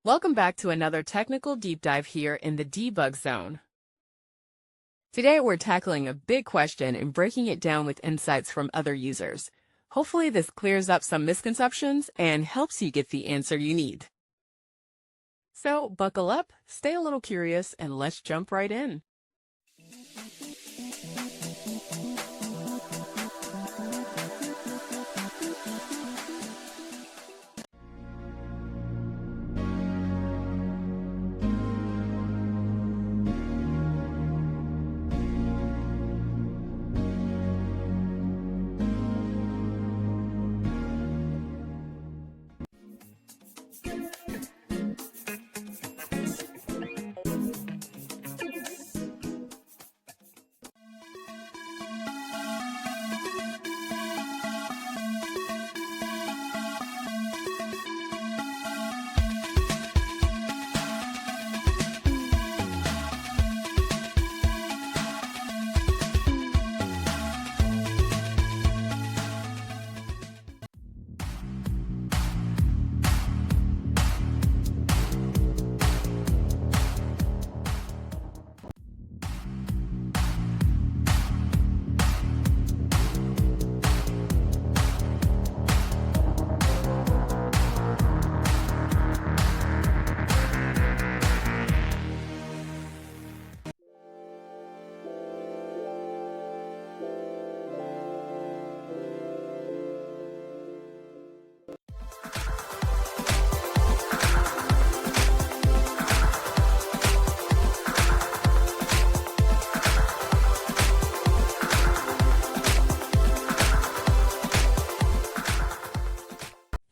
Welcome back to another technical deep dive here in the debug zone. Today we're tackling a big question and breaking it down with insights from other users. Hopefully this clears up some misconceptions and helps you get the answer you need. So buckle up, stay a little curious, and let's jump right in.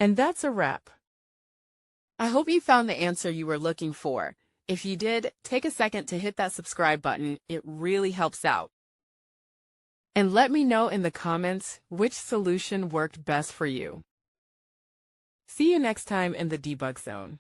And that's a wrap. I hope you found the answer you were looking for. If you did, take a second to hit that subscribe button. It really helps out. And let me know in the comments which solution worked best for you. See you next time in the debug zone.